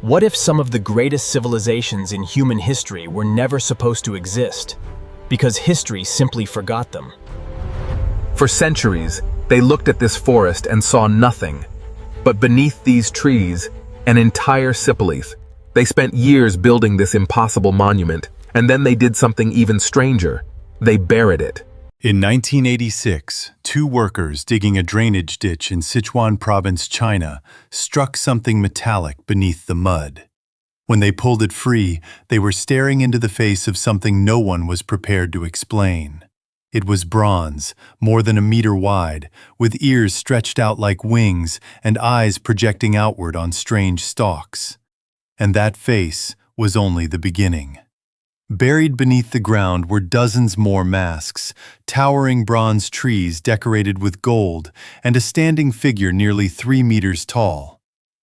What if some of the greatest civilizations in human history were never supposed to exist, because history simply forgot them? For centuries, they looked at this forest and saw nothing. But beneath these trees, an entire shibboleth. They spent years building this impossible monument, and then they did something even stranger. They buried it. In 1986, two workers digging a drainage ditch in Sichuan province, China, struck something metallic beneath the mud. When they pulled it free, they were staring into the face of something no one was prepared to explain. It was bronze, more than a meter wide, with ears stretched out like wings and eyes projecting outward on strange stalks. And that face was only the beginning. Buried beneath the ground were dozens more masks, towering bronze trees decorated with gold, and a standing figure nearly 3 meters tall,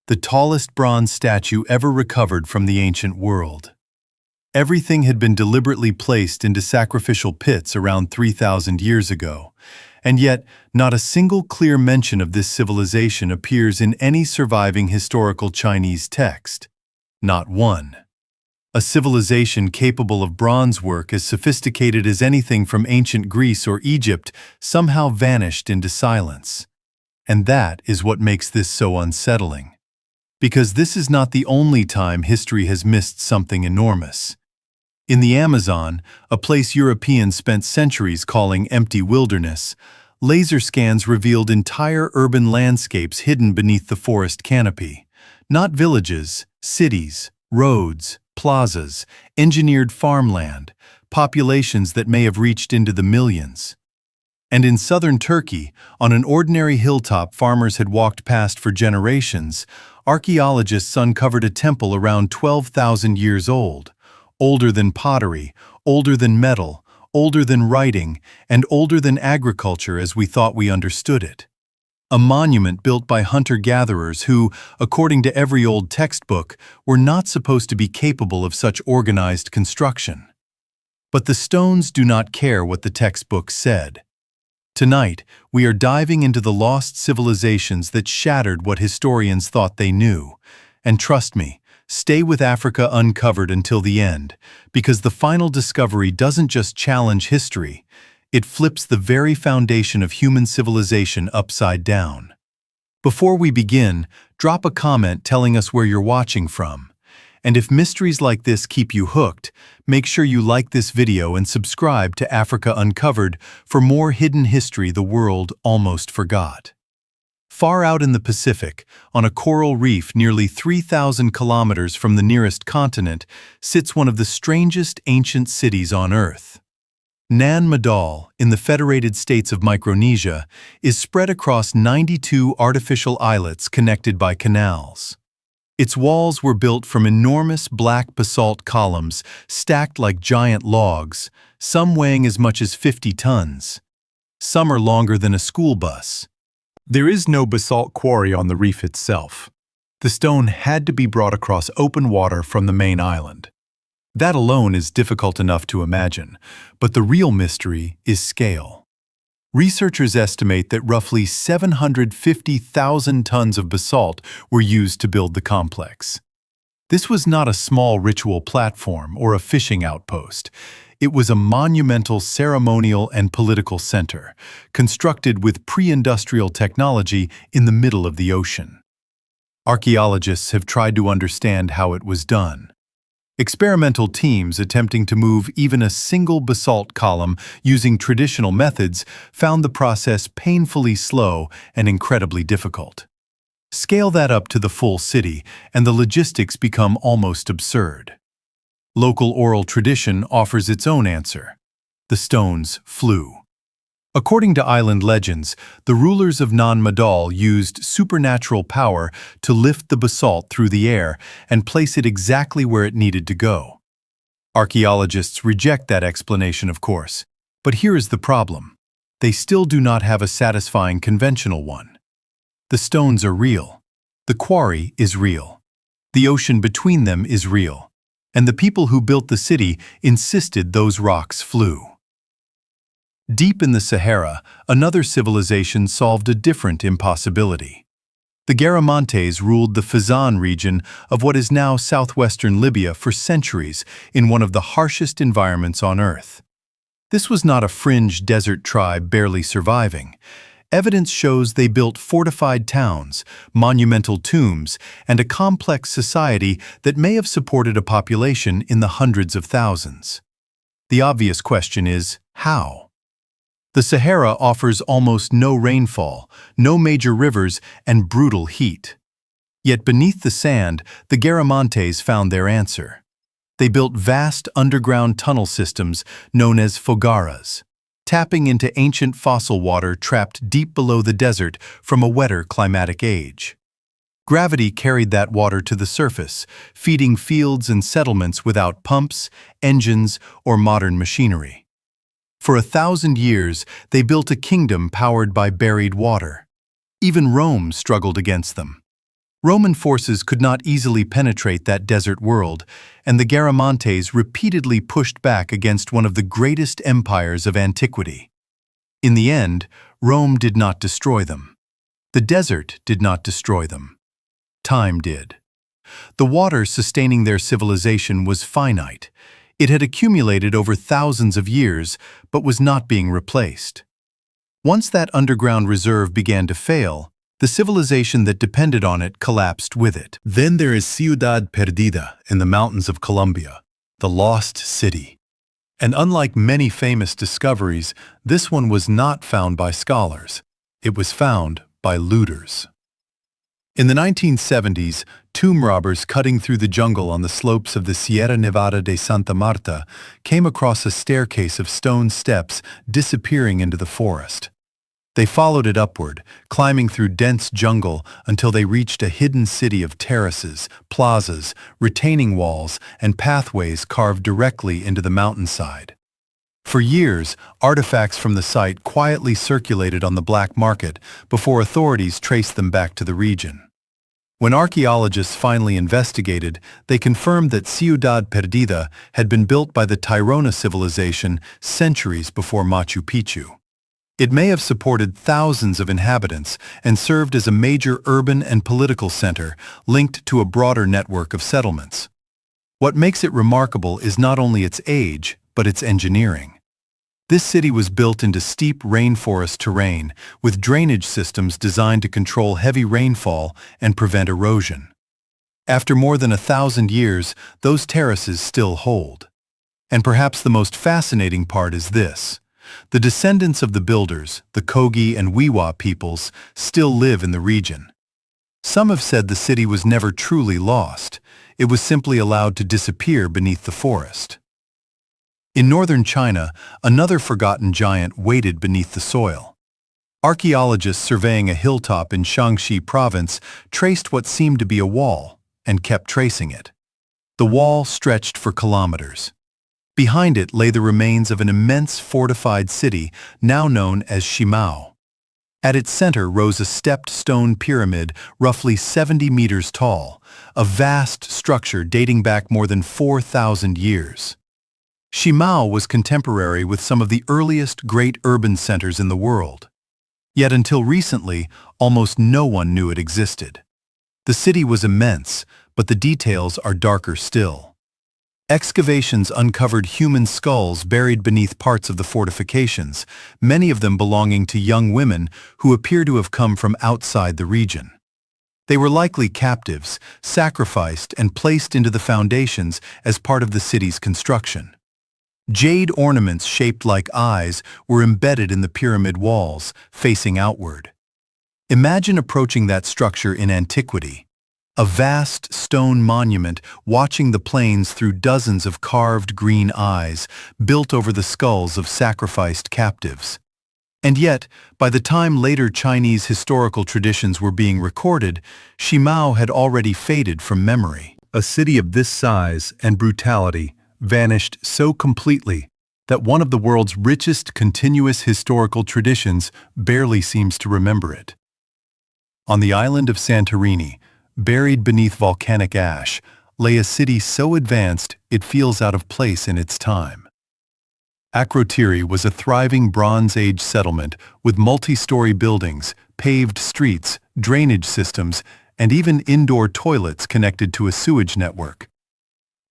the tallest bronze statue ever recovered from the ancient world. Everything had been deliberately placed into sacrificial pits around 3,000 years ago, and yet not a single clear mention of this civilization appears in any surviving historical Chinese text. Not one. A civilization capable of bronze work as sophisticated as anything from ancient Greece or Egypt somehow vanished into silence. And that is what makes this so unsettling. Because this is not the only time history has missed something enormous. In the Amazon, a place Europeans spent centuries calling empty wilderness, laser scans revealed entire urban landscapes hidden beneath the forest canopy. Not villages, cities, roads, plazas, engineered farmland, populations that may have reached into the millions. And in southern Turkey, on an ordinary hilltop farmers had walked past for generations, archaeologists uncovered a temple around 12,000 years old, older than pottery, older than metal, older than writing, and older than agriculture as we thought we understood it. A monument built by hunter-gatherers who, according to every old textbook, were not supposed to be capable of such organized construction. But the stones do not care what the textbook said. Tonight, we are diving into the lost civilizations that shattered what historians thought they knew. And trust me, stay with Africa Uncovered until the end, because the final discovery doesn't just challenge history, it flips the very foundation of human civilization upside down. Before we begin, drop a comment telling us where you're watching from. And if mysteries like this keep you hooked, make sure you like this video and subscribe to Africa Uncovered for more hidden history the world almost forgot. Far out in the Pacific, on a coral reef nearly 3,000 kilometers from the nearest continent, sits one of the strangest ancient cities on Earth. Nan Madol, in the Federated States of Micronesia, is spread across 92 artificial islets connected by canals. Its walls were built from enormous black basalt columns stacked like giant logs, some weighing as much as 50 tons. Some are longer than a school bus. There is no basalt quarry on the reef itself. The stone had to be brought across open water from the main island. That alone is difficult enough to imagine, but the real mystery is scale. Researchers estimate that roughly 750,000 tons of basalt were used to build the complex. This was not a small ritual platform or a fishing outpost. It was a monumental ceremonial and political center, constructed with pre-industrial technology in the middle of the ocean. Archaeologists have tried to understand how it was done. Experimental teams attempting to move even a single basalt column using traditional methods found the process painfully slow and incredibly difficult. Scale that up to the full city, and the logistics become almost absurd. Local oral tradition offers its own answer. The stones flew. According to island legends, the rulers of Nan Madol used supernatural power to lift the basalt through the air and place it exactly where it needed to go. Archaeologists reject that explanation, of course, but here is the problem. They still do not have a satisfying conventional one. The stones are real. The quarry is real. The ocean between them is real. And the people who built the city insisted those rocks flew. Deep in the Sahara, another civilization solved a different impossibility. The Garamantes ruled the Fezzan region of what is now southwestern Libya for centuries in one of the harshest environments on Earth. This was not a fringe desert tribe barely surviving. Evidence shows they built fortified towns, monumental tombs, and a complex society that may have supported a population in the hundreds of thousands. The obvious question is, how? The Sahara offers almost no rainfall, no major rivers, and brutal heat. Yet beneath the sand, the Garamantes found their answer. They built vast underground tunnel systems known as fogaras, tapping into ancient fossil water trapped deep below the desert from a wetter climatic age. Gravity carried that water to the surface, feeding fields and settlements without pumps, engines, or modern machinery. For 1,000 years, they built a kingdom powered by buried water. Even Rome struggled against them. Roman forces could not easily penetrate that desert world, and the Garamantes repeatedly pushed back against one of the greatest empires of antiquity. In the end, Rome did not destroy them. The desert did not destroy them. Time did. The water sustaining their civilization was finite. It had accumulated over thousands of years, but was not being replaced. Once that underground reserve began to fail, the civilization that depended on it collapsed with it. Then there is Ciudad Perdida in the mountains of Colombia, the lost city. And unlike many famous discoveries, this one was not found by scholars. It was found by looters. In the 1970s, tomb robbers cutting through the jungle on the slopes of the Sierra Nevada de Santa Marta came across a staircase of stone steps disappearing into the forest. They followed it upward, climbing through dense jungle until they reached a hidden city of terraces, plazas, retaining walls, and pathways carved directly into the mountainside. For years, artifacts from the site quietly circulated on the black market before authorities traced them back to the region. When archaeologists finally investigated, they confirmed that Ciudad Perdida had been built by the Tairona civilization centuries before Machu Picchu. It may have supported thousands of inhabitants and served as a major urban and political center linked to a broader network of settlements. What makes it remarkable is not only its age, but its engineering. This city was built into steep rainforest terrain with drainage systems designed to control heavy rainfall and prevent erosion. After more than 1,000 years, those terraces still hold. And perhaps the most fascinating part is this. The descendants of the builders, the Kogi and Wiwa peoples, still live in the region. Some have said the city was never truly lost. It was simply allowed to disappear beneath the forest. In northern China, another forgotten giant waited beneath the soil. Archaeologists surveying a hilltop in Shaanxi province traced what seemed to be a wall and kept tracing it. The wall stretched for kilometers. Behind it lay the remains of an immense fortified city now known as Shimao. At its center rose a stepped stone pyramid roughly 70 meters tall, a vast structure dating back more than 4,000 years. Shimao was contemporary with some of the earliest great urban centers in the world. Yet until recently, almost no one knew it existed. The city was immense, but the details are darker still. Excavations uncovered human skulls buried beneath parts of the fortifications, many of them belonging to young women who appear to have come from outside the region. They were likely captives, sacrificed and placed into the foundations as part of the city's construction. Jade ornaments shaped like eyes were embedded in the pyramid walls, facing outward. Imagine approaching that structure in antiquity. A vast stone monument watching the plains through dozens of carved green eyes built over the skulls of sacrificed captives. And yet, by the time later Chinese historical traditions were being recorded, Shimao had already faded from memory. A city of this size and brutality vanished so completely that one of the world's richest continuous historical traditions barely seems to remember it. On the island of Santorini, buried beneath volcanic ash, lay a city so advanced it feels out of place in its time. Akrotiri was a thriving Bronze Age settlement with multi-story buildings, paved streets, drainage systems, and even indoor toilets connected to a sewage network.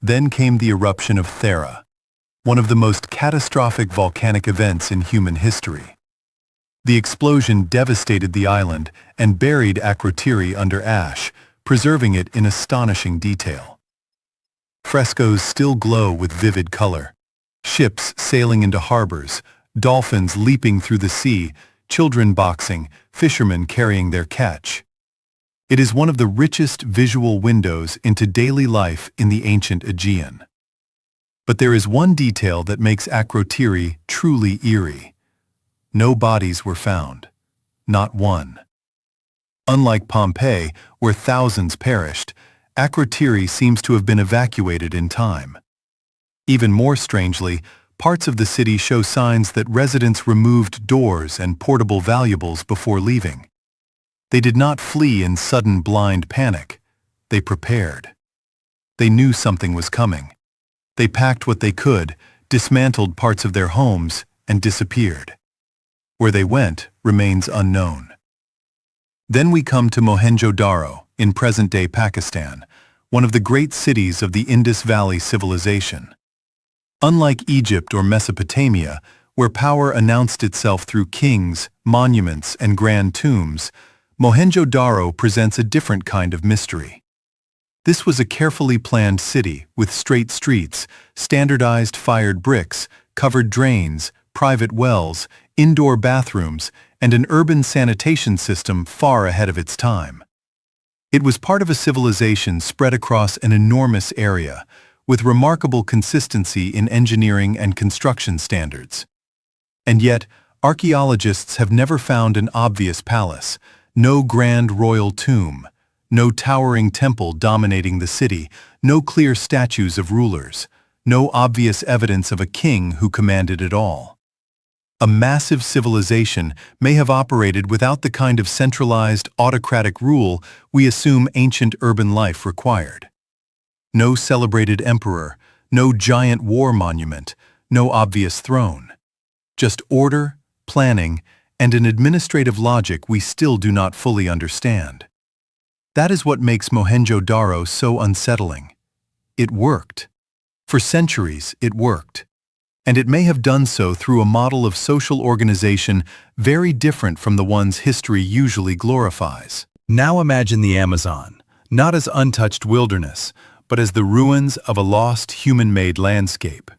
Then came the eruption of Thera, one of the most catastrophic volcanic events in human history. The explosion devastated the island and buried Akrotiri under ash, preserving it in astonishing detail. Frescoes still glow with vivid color. Ships sailing into harbors, dolphins leaping through the sea, children boxing, fishermen carrying their catch. It is one of the richest visual windows into daily life in the ancient Aegean. But there is one detail that makes Akrotiri truly eerie. No bodies were found. Not one. Unlike Pompeii, where thousands perished, Akrotiri seems to have been evacuated in time. Even more strangely, parts of the city show signs that residents removed doors and portable valuables before leaving. They did not flee in sudden blind panic. They prepared. They knew something was coming. They packed what they could, dismantled parts of their homes, and disappeared. Where they went remains unknown. Then we come to Mohenjo-Daro, in present-day Pakistan, one of the great cities of the Indus Valley civilization. Unlike Egypt or Mesopotamia, where power announced itself through kings, monuments, and grand tombs, Mohenjo-Daro presents a different kind of mystery. This was a carefully planned city with straight streets, standardized fired bricks, covered drains, private wells, indoor bathrooms, and an urban sanitation system far ahead of its time. It was part of a civilization spread across an enormous area, with remarkable consistency in engineering and construction standards. And yet, archaeologists have never found an obvious palace, no grand royal tomb, no towering temple dominating the city, no clear statues of rulers, no obvious evidence of a king who commanded it all. A massive civilization may have operated without the kind of centralized, autocratic rule we assume ancient urban life required. No celebrated emperor, no giant war monument, no obvious throne. Just order, planning, and an administrative logic we still do not fully understand. That is what makes Mohenjo-Daro so unsettling. It worked. For centuries, it worked. And it may have done so through a model of social organization very different from the ones history usually glorifies. Now imagine the Amazon, not as untouched wilderness, but as the ruins of a lost human-made landscape.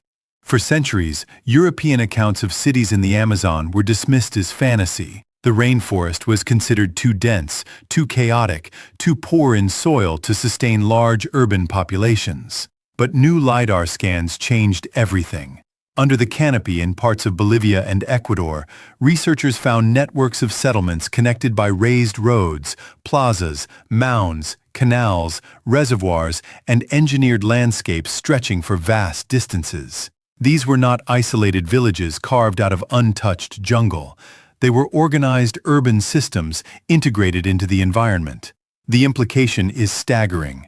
For centuries, European accounts of cities in the Amazon were dismissed as fantasy. The rainforest was considered too dense, too chaotic, too poor in soil to sustain large urban populations. But new LiDAR scans changed everything. Under the canopy in parts of Bolivia and Ecuador, researchers found networks of settlements connected by raised roads, plazas, mounds, canals, reservoirs, and engineered landscapes stretching for vast distances. These were not isolated villages carved out of untouched jungle. They were organized urban systems integrated into the environment. The implication is staggering.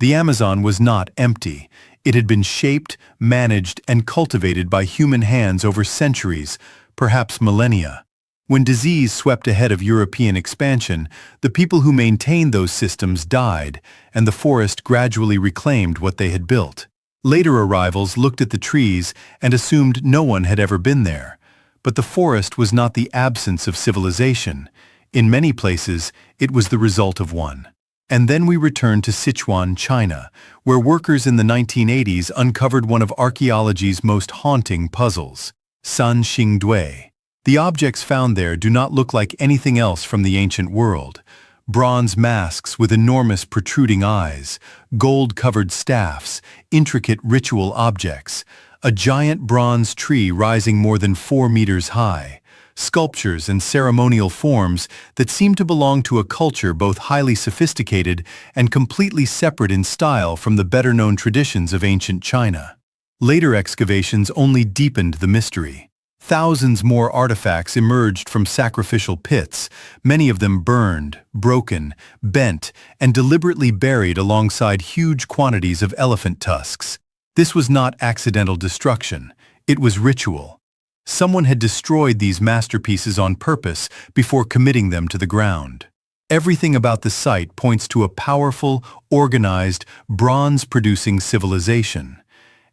The Amazon was not empty. It had been shaped, managed, and cultivated by human hands over centuries, perhaps millennia. When disease swept ahead of European expansion, the people who maintained those systems died, and the forest gradually reclaimed what they had built. Later arrivals looked at the trees and assumed no one had ever been there. But the forest was not the absence of civilization. In many places, it was the result of one. And then we return to Sichuan, China, where workers in the 1980s uncovered one of archaeology's most haunting puzzles, Sanxingdui. The objects found there do not look like anything else from the ancient world. Bronze masks with enormous protruding eyes, gold-covered staffs, intricate ritual objects, a giant bronze tree rising more than 4 meters high, sculptures and ceremonial forms that seem to belong to a culture both highly sophisticated and completely separate in style from the better-known traditions of ancient China. Later excavations only deepened the mystery. Thousands more artifacts emerged from sacrificial pits, many of them burned, broken, bent, and deliberately buried alongside huge quantities of elephant tusks. This was not accidental destruction. It was ritual. Someone had destroyed these masterpieces on purpose before committing them to the ground. Everything about the site points to a powerful, organized, bronze-producing civilization.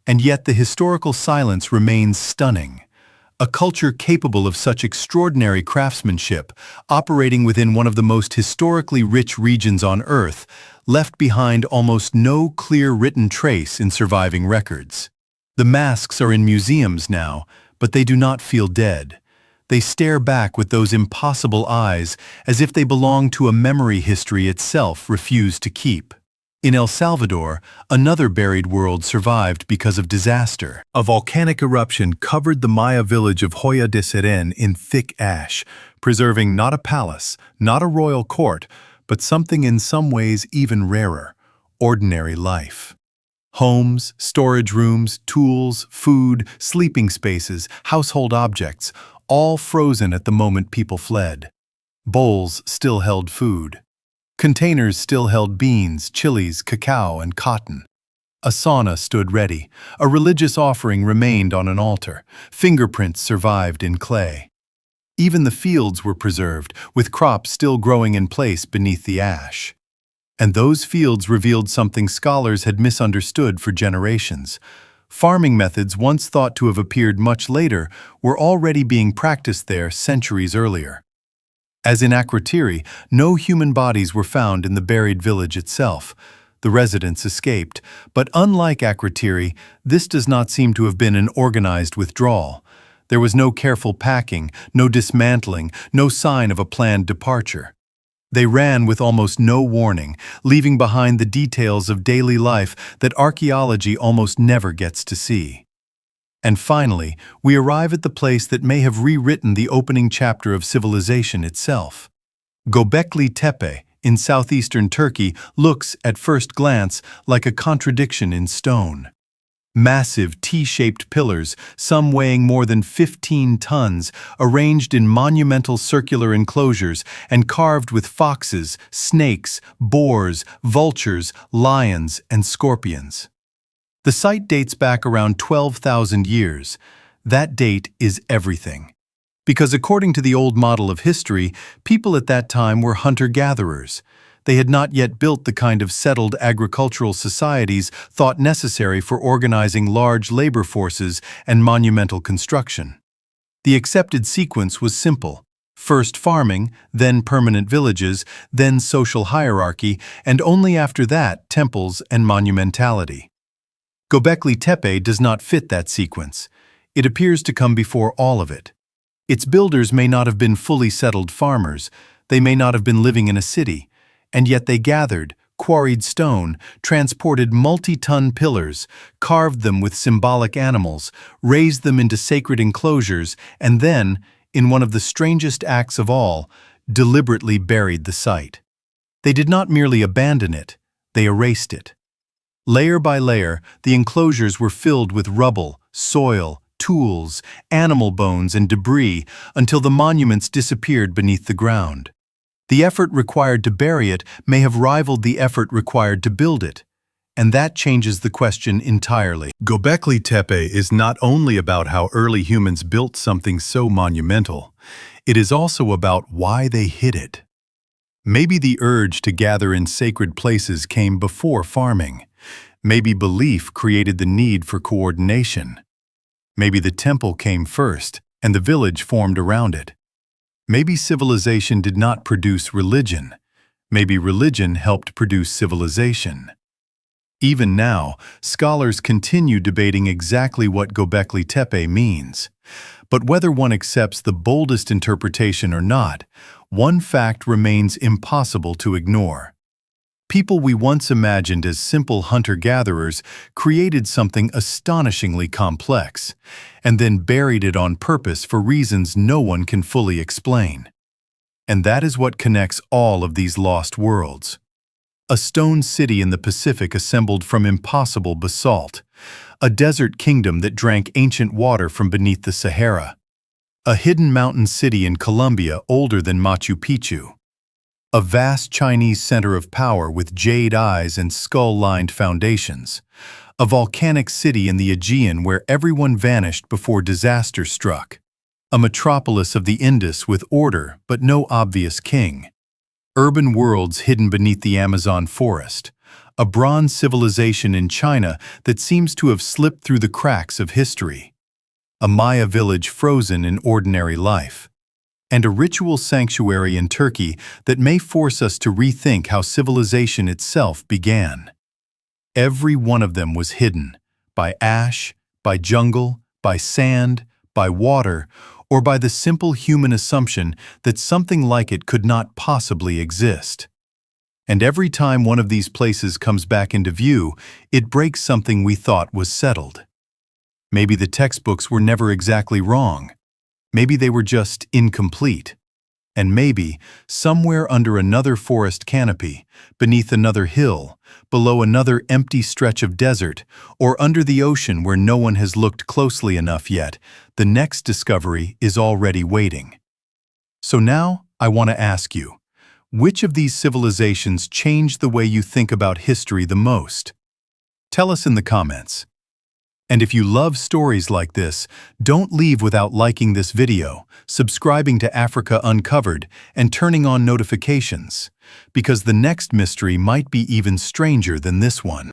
And yet the historical silence remains stunning. A culture capable of such extraordinary craftsmanship, operating within one of the most historically rich regions on Earth, left behind almost no clear written trace in surviving records. The masks are in museums now, but they do not feel dead. They stare back with those impossible eyes as if they belong to a memory history itself refused to keep. In El Salvador, another buried world survived because of disaster. A volcanic eruption covered the Maya village of Hoya de Seren in thick ash, preserving not a palace, not a royal court, but something in some ways even rarer: ordinary life. Homes, storage rooms, tools, food, sleeping spaces, household objects, all frozen at the moment people fled. Bowls still held food. Containers still held beans, chilies, cacao, and cotton. A sauna stood ready. A religious offering remained on an altar. Fingerprints survived in clay. Even the fields were preserved, with crops still growing in place beneath the ash. And those fields revealed something scholars had misunderstood for generations. Farming methods once thought to have appeared much later were already being practiced there centuries earlier. As in Akrotiri, no human bodies were found in the buried village itself. The residents escaped, but unlike Akrotiri, this does not seem to have been an organized withdrawal. There was no careful packing, no dismantling, no sign of a planned departure. They ran with almost no warning, leaving behind the details of daily life that archaeology almost never gets to see. And finally, we arrive at the place that may have rewritten the opening chapter of civilization itself. Göbekli Tepe, in southeastern Turkey, looks, at first glance, like a contradiction in stone. Massive T-shaped pillars, some weighing more than 15 tons, arranged in monumental circular enclosures and carved with foxes, snakes, boars, vultures, lions, and scorpions. The site dates back around 12,000 years. That date is everything. Because according to the old model of history, people at that time were hunter-gatherers. They had not yet built the kind of settled agricultural societies thought necessary for organizing large labor forces and monumental construction. The accepted sequence was simple: first farming, then permanent villages, then social hierarchy, and only after that temples and monumentality. Göbekli Tepe does not fit that sequence. It appears to come before all of it. Its builders may not have been fully settled farmers, they may not have been living in a city, and yet they gathered, quarried stone, transported multi-ton pillars, carved them with symbolic animals, raised them into sacred enclosures, and then, in one of the strangest acts of all, deliberately buried the site. They did not merely abandon it, they erased it. Layer by layer, the enclosures were filled with rubble, soil, tools, animal bones, and debris until the monuments disappeared beneath the ground. The effort required to bury it may have rivaled the effort required to build it, and that changes the question entirely. Göbekli Tepe is not only about how early humans built something so monumental, it is also about why they hid it. Maybe the urge to gather in sacred places came before farming. Maybe belief created the need for coordination. Maybe the temple came first, and the village formed around it. Maybe civilization did not produce religion. Maybe religion helped produce civilization. Even now, scholars continue debating exactly what Göbekli Tepe means. But whether one accepts the boldest interpretation or not, one fact remains impossible to ignore. People we once imagined as simple hunter-gatherers created something astonishingly complex, and then buried it on purpose for reasons no one can fully explain. And that is what connects all of these lost worlds. A stone city in the Pacific assembled from impossible basalt, a desert kingdom that drank ancient water from beneath the Sahara, a hidden mountain city in Colombia older than Machu Picchu, a vast Chinese center of power with jade eyes and skull-lined foundations, a volcanic city in the Aegean where everyone vanished before disaster struck, a metropolis of the Indus with order but no obvious king, urban worlds hidden beneath the Amazon forest, a bronze civilization in China that seems to have slipped through the cracks of history, a Maya village frozen in ordinary life, and a ritual sanctuary in Turkey that may force us to rethink how civilization itself began. Every one of them was hidden, by ash, by jungle, by sand, by water, or by the simple human assumption that something like it could not possibly exist. And every time one of these places comes back into view, it breaks something we thought was settled. Maybe the textbooks were never exactly wrong. Maybe they were just incomplete. And maybe, somewhere under another forest canopy, beneath another hill, below another empty stretch of desert, or under the ocean where no one has looked closely enough yet, the next discovery is already waiting. So now, I want to ask you, which of these civilizations changed the way you think about history the most? Tell us in the comments. And if you love stories like this, don't leave without liking this video, subscribing to Africa Uncovered, and turning on notifications, because the next mystery might be even stranger than this one.